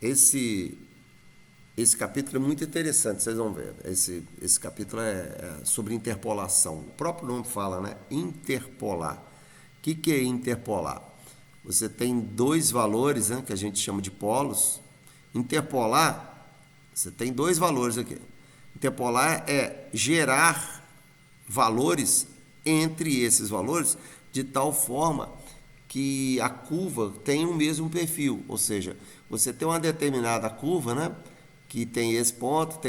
esse, esse capítulo é muito interessante, vocês vão ver. Esse capítulo é sobre interpolação. O próprio nome fala, né? Interpolar. O que é interpolar? Você tem dois valores, né, que a gente chama de polos. Interpolar, você tem dois valores aqui. Interpolar é gerar valores entre esses valores de tal forma que a curva tem o mesmo perfil, ou seja, você tem uma determinada curva, né, que tem esse ponto,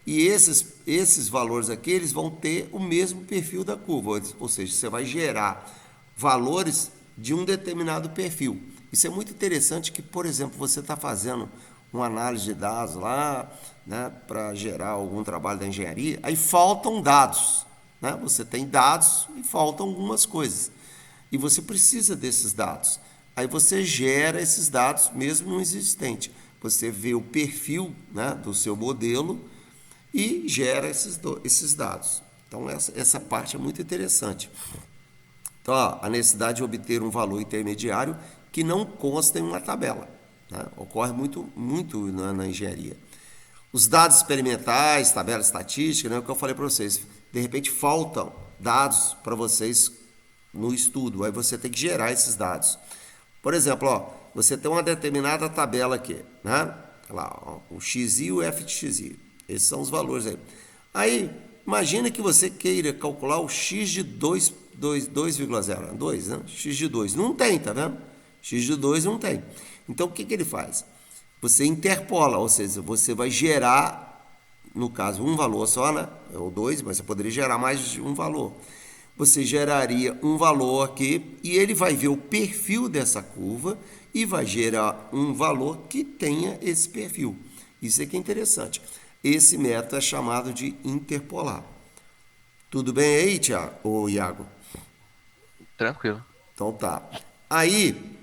e esses valores aqui eles vão ter o mesmo perfil da curva, ou seja, você vai gerar valores de um determinado perfil. Isso é muito interessante que, por exemplo, você está fazendo uma análise de dados lá, né, para gerar algum trabalho da engenharia, aí faltam dados, né? Você tem dados e faltam algumas coisas. E você precisa desses dados. Aí você gera esses dados mesmo não existente. Você vê o perfil, né, do seu modelo e gera esses dados. Então, essa parte é muito interessante. Então, ó, a necessidade de obter um valor intermediário que não consta em uma tabela, né? Ocorre muito na engenharia. Os dados experimentais, tabela estatística, né, o que eu falei para vocês, de repente faltam dados para vocês no estudo, aí você tem que gerar esses dados. Por exemplo, ó, você tem uma determinada tabela aqui, né? Lá, ó, o XI e o FXI. Esses são os valores aí. Aí, imagina que você queira calcular o X de 2,0, 2, né? X de 2. Não tem, tá vendo? X de 2 não tem. Então, o que ele faz? Você interpola, ou seja, você vai gerar, no caso, um valor só, né? Ou dois, mas você poderia gerar mais de um valor. Você geraria um valor aqui e ele vai ver o perfil dessa curva e vai gerar um valor que tenha esse perfil. Isso aqui é interessante. Esse método é chamado de interpolar. Tudo bem aí, Tiago? Ou Iago? Tranquilo. Então tá. Aí,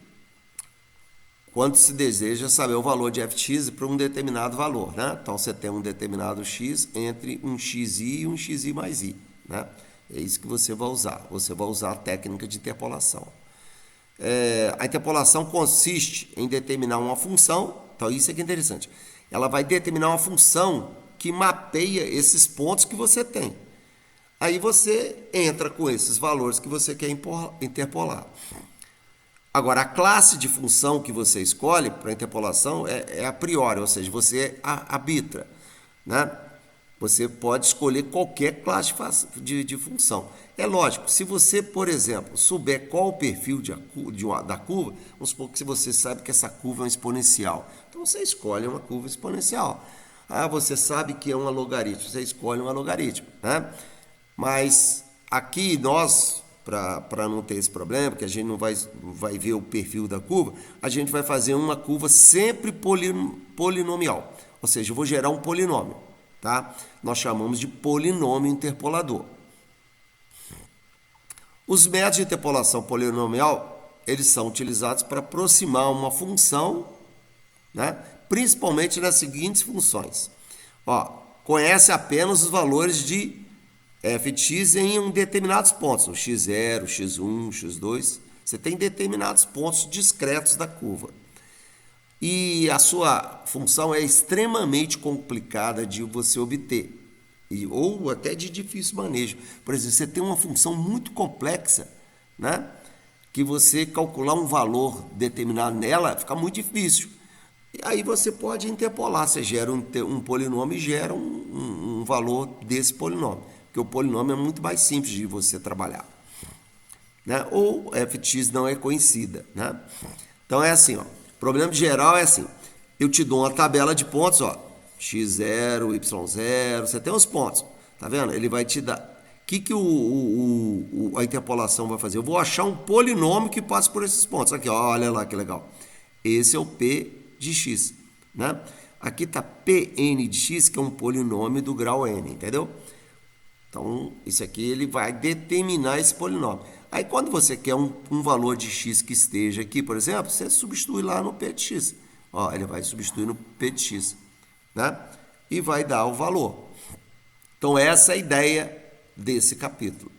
quando se deseja saber o valor de fx para um determinado valor, né? Então você tem um determinado x entre um xi e um xi mais i, né? É isso que você vai usar. Você vai usar a técnica de interpolação. A interpolação consiste em determinar uma função. Então isso aqui é interessante. Ela vai determinar uma função que mapeia esses pontos que você tem. Aí você entra com esses valores que você quer interpolar. Agora, a classe de função que você escolhe para interpolação é a priori, ou seja, você arbitra, né? Você pode escolher qualquer classe de função. É lógico, se você, por exemplo, souber qual o perfil da curva, vamos supor que você sabe que essa curva é uma exponencial. Então você escolhe uma curva exponencial. Ah, você sabe que é um logaritmo, você escolhe um logaritmo, né? Mas aqui nós, para não ter esse problema, porque a gente não vai ver o perfil da curva, a gente vai fazer uma curva sempre polinomial. Ou seja, eu vou gerar um polinômio, tá? Nós chamamos de polinômio interpolador. Os métodos de interpolação polinomial, eles são utilizados para aproximar uma função, né? Principalmente nas seguintes funções. Ó, conhece apenas os valores de f de x em determinados pontos, o x0, x1, x2. Você tem determinados pontos discretos da curva. E a sua função é extremamente complicada de você obter, ou até de difícil manejo. Por exemplo, você tem uma função muito complexa, né? Que você calcular um valor determinado nela fica muito difícil. E aí você pode interpolar, você gera um polinômio e gera um valor desse polinômio, porque o polinômio é muito mais simples de você trabalhar, né? Ou f de x não é conhecida, né? Então é assim, ó. O problema geral é assim: eu te dou uma tabela de pontos, ó, x0, y0, você tem os pontos, tá vendo? Ele vai te dar. O que a interpolação vai fazer? Eu vou achar um polinômio que passe por esses pontos. Aqui, ó, olha lá que legal. Esse é o p de x, né? Aqui está Pn de x, que é um polinômio do grau n, entendeu? Então, isso aqui ele vai determinar esse polinômio. Aí, quando você quer um valor de x que esteja aqui, por exemplo, você substitui lá no p de x. Ó, ele vai substituir no p de x, né? E vai dar o valor. Então, essa é a ideia desse capítulo.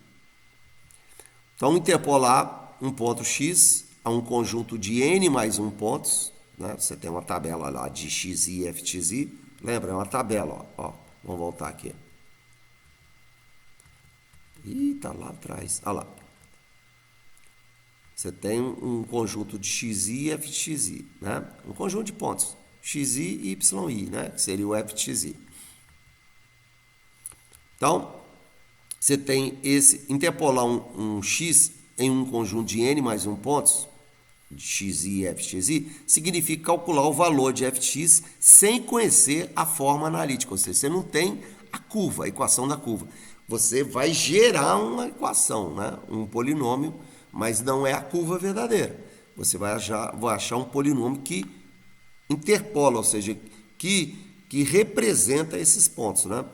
Então, interpolar um ponto x a um conjunto de n mais 1 pontos, né? Você tem uma tabela lá de xi e fxi. Lembra? É uma tabela, ó. Vamos voltar aqui. Ih, tá lá atrás. Olha lá. Você tem um conjunto de xi e fxi, né? Um conjunto de pontos. Xi e yi, né? Que seria o fxi. Então, você tem esse... Interpolar um x em um conjunto de n mais 1 pontos, de xi e fxi, significa calcular o valor de fx sem conhecer a forma analítica. Ou seja, você não tem a curva, a equação da curva. Você vai gerar uma equação, né? Um polinômio, mas não é a curva verdadeira. Você vai achar um polinômio que interpola, ou seja, que representa esses pontos, né?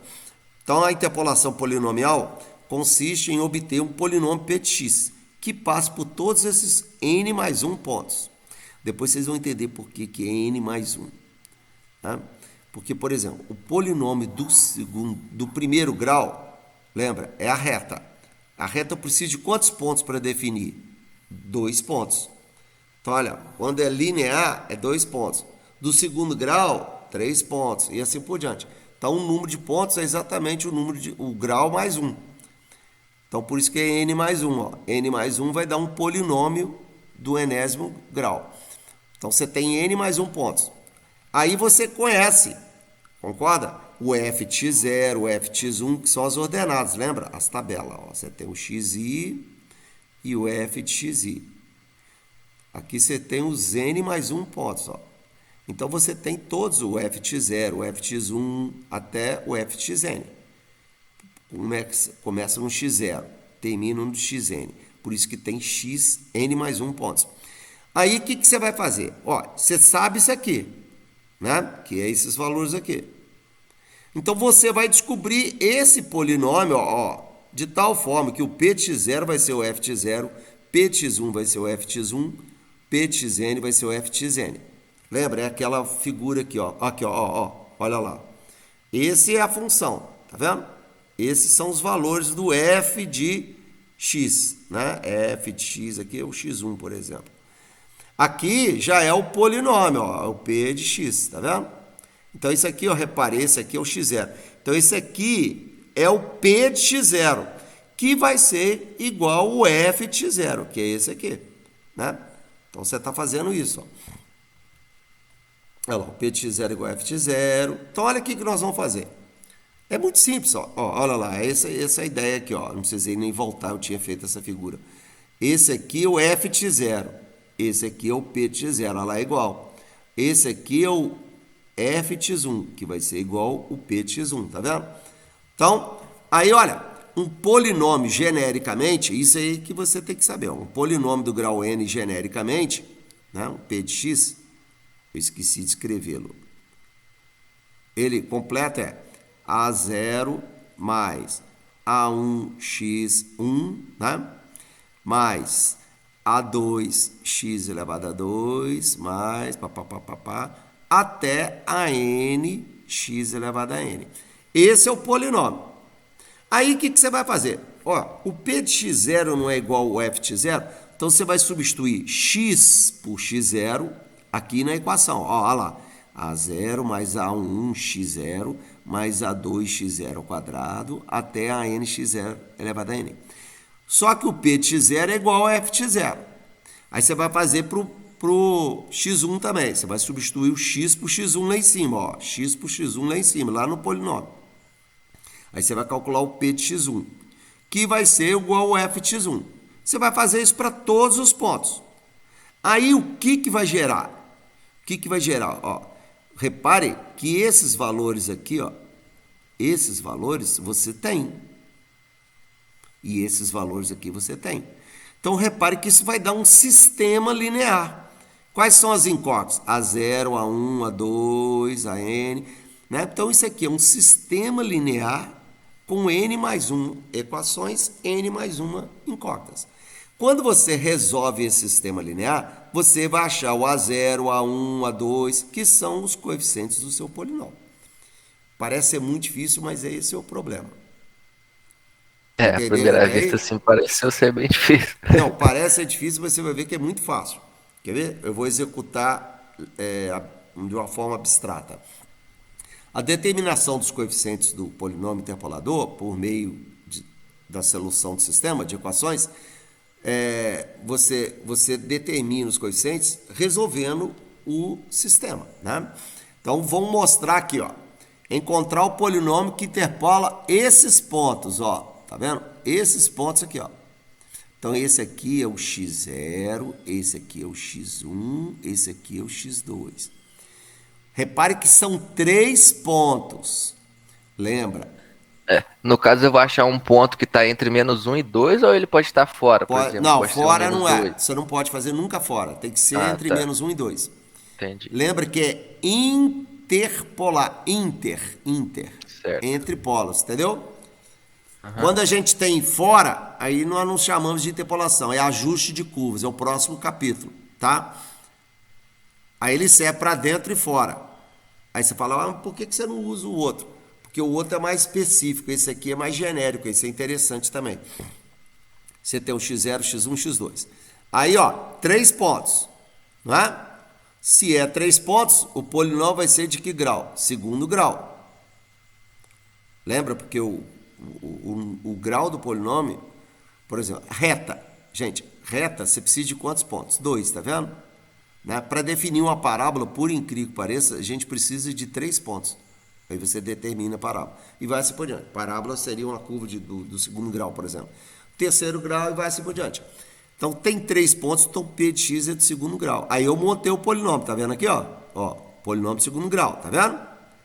Então, a interpolação polinomial consiste em obter um polinômio p de x, que passa por todos esses n mais 1 pontos. Depois vocês vão entender por que é n mais 1. Tá? Porque, por exemplo, o polinômio do primeiro grau, lembra, é a reta. A reta precisa de quantos pontos para definir? 2 pontos. Então, olha, quando é linear, é 2 pontos. Do segundo grau, 3 pontos, e assim por diante. Então, o número de pontos é exatamente o grau mais 1. Então, por isso que é n mais 1. Ó. N mais 1 vai dar um polinômio do enésimo grau. Então, você tem n mais 1 pontos. Aí você conhece, concorda? O ft0, o ft1, que são as ordenadas, lembra? As tabelas. Ó. Você tem o xi e o f de xi. Aqui você tem os n mais 1 pontos. Ó. Então, você tem todos o ft0, o ft1 até o ftn. Começa no x0, termina no xn. Por isso que tem xn mais 1 pontos. Aí, o que você vai fazer? Ó, você sabe isso aqui, né? Que é esses valores aqui. Então, você vai descobrir esse polinômio, ó, de tal forma que o p de x0 vai ser o f de 0, p de x1 vai ser o f de 1, p de xn vai ser o f de xn. Lembra? É aquela figura aqui, ó. Aqui, ó, olha lá. Esse é a função, tá vendo? Esses são os valores do f de x, né? F de x aqui é o x1, por exemplo. Aqui já é o polinômio, ó, o p de x, tá vendo? Então, isso aqui, ó, reparei, esse aqui é o x0. Então, esse aqui é o p de x0, que vai ser igual ao f de x0, que é esse aqui, né? Então, você está fazendo isso, ó. Olha lá, o p de x0 igual a f de 0. Então, olha o que nós vamos fazer. É muito simples, ó. Olha lá, essa é a ideia aqui, ó. Não precisei nem voltar, eu tinha feito essa figura. Esse aqui é o f de 0. Esse aqui é o p de x0, olha lá, é igual. Esse aqui é o f de x1, que vai ser igual o p de x1, tá vendo? Então, aí, olha, um polinômio genericamente, isso aí que você tem que saber, ó. Um polinômio do grau n genericamente, né, um p de x, eu esqueci de escrevê-lo. Ele completo é A0 mais A1x1, né? Mais A2x elevado a 2, mais até a nx elevado a n. Esse é o polinômio. Aí, o que você vai fazer? Ó, o p de x0 não é igual ao f de 0, então você vai substituir x por x0 aqui na equação. Ó, olha lá. A0 mais A1x0 mais A2x0 ao quadrado até a nx0 elevado a n. Só que o p de x0 é igual ao f de 0. Aí você vai fazer para o x1 também. Você vai substituir o x por x1 lá em cima. Ó, x por x1 lá em cima, lá no polinômio. Aí você vai calcular o p de x1, que vai ser igual ao f de x1. Você vai fazer isso para todos os pontos. Aí o que vai gerar? O que vai gerar? Ó, repare que esses valores aqui, ó, esses valores você tem. E esses valores aqui você tem. Então, repare que isso vai dar um sistema linear. Quais são as incógnitas? A0, A1, A2, AN. Né? Então, isso aqui é um sistema linear com n mais 1 equações, n mais 1 incógnitas. Quando você resolve esse sistema linear, você vai achar o A0, A1, A2, que são os coeficientes do seu polinômio. Parece ser muito difícil, mas esse é o problema. À primeira vista, assim, pareceu ser bem difícil. Não, parece ser difícil, mas você vai ver que é muito fácil. Quer ver? Eu vou executar de uma forma abstrata. A determinação dos coeficientes do polinômio interpolador, por meio da solução do sistema de equações, você determina os coeficientes resolvendo o sistema, né? Então, vamos mostrar aqui, ó. Encontrar o polinômio que interpola esses pontos, ó. Tá vendo? Esses pontos aqui, ó. Então, esse aqui é o x0, esse aqui é o x1, esse aqui é o x2. Repare que são 3 pontos. Lembra? No caso, eu vou achar um ponto que está entre -1 e 2, ou ele pode estar fora, por exemplo? Não, pode fora ser um não é. -2. Você não pode fazer nunca fora. Tem que ser entre Tá. -1 e 2. Entendi. Lembra que é interpolar. Certo. Entre polos, entendeu? Quando a gente tem fora, aí nós não chamamos de interpolação. É ajuste de curvas. É o próximo capítulo, tá? Aí ele serve para dentro e fora. Aí você fala, por que você não usa o outro? Porque o outro é mais específico, esse aqui é mais genérico, esse é interessante também. Você tem o x0, x1, x2. Aí, ó, 3 pontos, não é? Se é 3 pontos, o polinômio vai ser de que grau? Segundo grau. Lembra? Porque o grau do polinômio, por exemplo, reta. Gente, reta, você precisa de quantos pontos? 2, tá vendo? Né? Para definir uma parábola, por incrível que pareça, a gente precisa de 3 pontos. Aí você determina a parábola. E vai assim por diante. Parábola seria uma curva do segundo grau, por exemplo. Terceiro grau e vai assim por diante. Então, tem 3 pontos, então P de x é de segundo grau. Aí eu montei o polinômio, tá vendo aqui, ó? Ó, polinômio de segundo grau, tá vendo?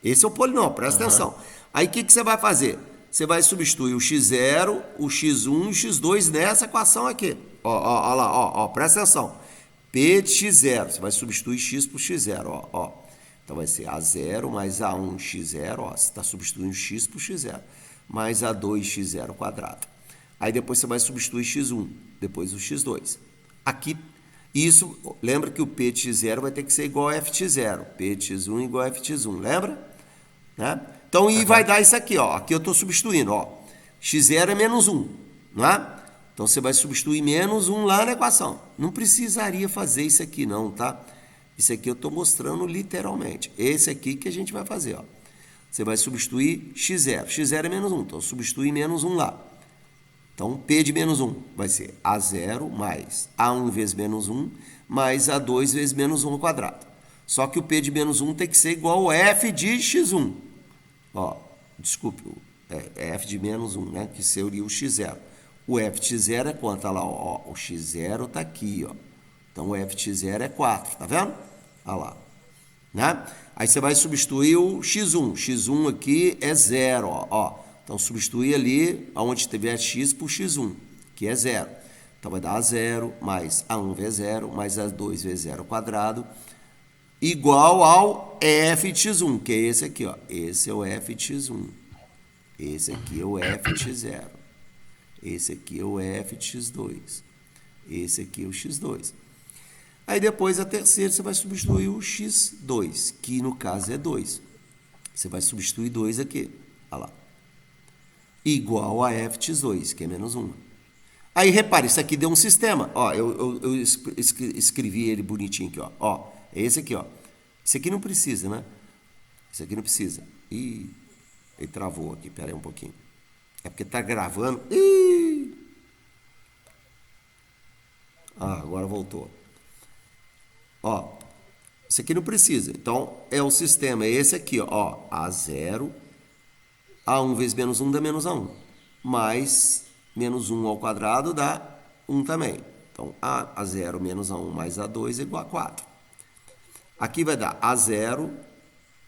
Esse é o polinômio, presta atenção. Aí o que você vai fazer? Você vai substituir o x0, o x1 e o x2 nessa equação aqui. Ó lá, ó, presta atenção. P de x0, você vai substituir x por x0, ó. Então vai ser A0 mais A1 x0, ó, você está substituindo x por x0, mais A2 x0 quadrado. Aí depois você vai substituir x1, depois o x2. Aqui, isso, lembra que o P de x0 vai ter que ser igual a F de x0, P de x1 igual a F de x1, lembra? Né? Então, e vai dar isso aqui, ó. Aqui eu estou substituindo, ó. x0 é -1, não é? Então, você vai substituir -1 lá na equação. Não precisaria fazer isso aqui, não, tá? Isso aqui eu estou mostrando literalmente. Esse aqui que a gente vai fazer, ó. Você vai substituir x0. x0 é -1, então substituir -1 lá. Então, P de -1 vai ser A0 mais A1 vezes -1 mais A2 vezes -1 ao quadrado. Só que o P de -1 tem que ser igual ao F de x1. Ó, desculpe, é F de -1, né? Que seria o x0. O F de x0 é quanto? Olha lá, ó, o x0 está aqui, ó. Então, o F de x0 é 4, tá vendo? Olha lá. Né? Aí você vai substituir o x1. x1 aqui é 0, ó. Então, substituir ali, onde tiver x por x1, que é 0. Então, vai dar A0 mais A1 vezes 0, mais A2 vezes 0 ao quadrado, igual ao F de x1, que é esse aqui, ó. Esse é o F de x1. Esse aqui é o F de x0. Esse aqui é o F de x2. Esse aqui é o x2. Aí depois a terceira você vai substituir o x2, que no caso é 2. Você vai substituir 2 aqui, olha lá. Igual a f de x2, que é -1. Aí repare, isso aqui deu um sistema. Ó, eu escrevi ele bonitinho aqui, ó. Ó, é esse aqui, ó. Esse aqui não precisa, né? Esse aqui não precisa. Ih, ele travou aqui, pera aí um pouquinho. É porque tá gravando. Ih! Ah, agora voltou. Ó, isso aqui não precisa. Então, é o sistema, é esse aqui, ó. A0, A1 vezes -1 dá -A1. Mais -1 ao quadrado dá 1 também. Então, A0 menos A1 mais A2 é igual a 4. Aqui vai dar A0,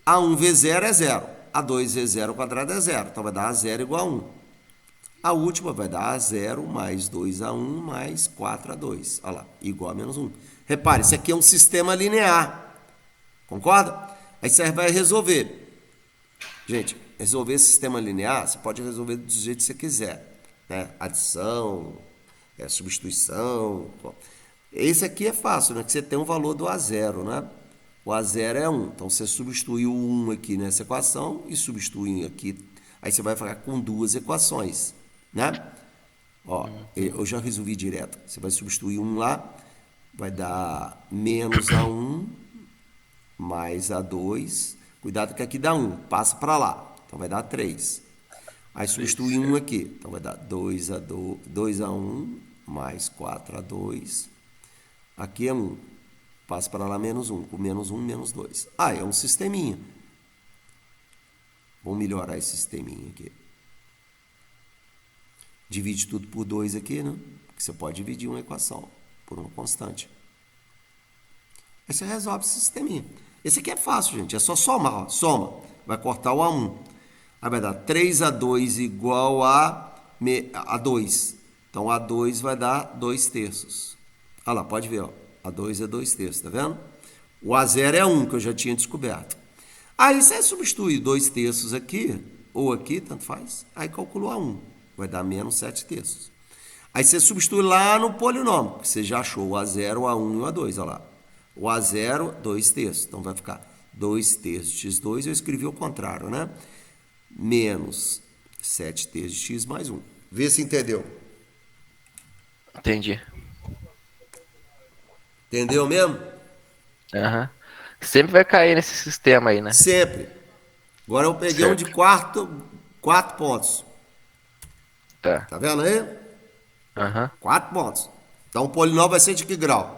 A1 vezes 0 é 0. A2 vezes 0 ao quadrado é 0. Então, vai dar A0 igual a 1. A última vai dar A0 mais 2A1 mais 4A2. Olha lá, igual a -1. Repare, isso aqui é um sistema linear. Concorda? Aí você vai resolver. Gente, resolver esse sistema linear, você pode resolver do jeito que você quiser. Né? Adição, substituição. Esse aqui é fácil, né? Que você tem um valor do A0, né? O A0 é 1. Então, você substitui o 1 aqui nessa equação e substitui aqui. Aí você vai ficar com duas equações, né? Ó, eu já resolvi direto. Você vai substituir 1 lá, vai dar -A1 mais A2. Cuidado que aqui dá 1. Passa para lá. Então vai dar 3. Aí substitui 1 aqui. Então vai dar 2A1 mais 4A2. Aqui é 1. Passa para lá menos 1. Com menos 1, menos 2. Ah, é um sisteminha. Vamos melhorar esse sisteminha aqui. Divide tudo por 2 aqui, né? Porque você pode dividir uma equação por uma constante. Aí você resolve esse sisteminha. Esse aqui é fácil, gente. É só somar. Ó. Soma. Vai cortar o A1. Aí vai dar 3A2 igual a 2. Então, A2 vai dar 2 terços. Olha lá, pode ver. Ó. A2 é 2 terços, tá vendo? O A0 é 1, que eu já tinha descoberto. Aí você substitui 2 terços aqui, ou aqui, tanto faz. Aí calculou A1. Vai dar menos 7 terços. Aí você substitui lá no polinômio, que você já achou o A0, o A1 e o A2, olha lá. O A0, 2 terços. Então vai ficar 2 terços de x2, eu escrevi ao contrário, né? Menos 7 terços de x mais 1. Vê se entendeu. Entendi. Entendeu mesmo? Aham. Sempre vai cair nesse sistema aí, né? Sempre. Agora eu peguei um de Certo. 4 pontos. Tá. Tá vendo aí? Aham. 4 pontos. Então o polinômio vai ser de que grau?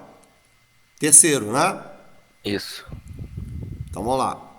Terceiro, né? Isso. Então vamos lá.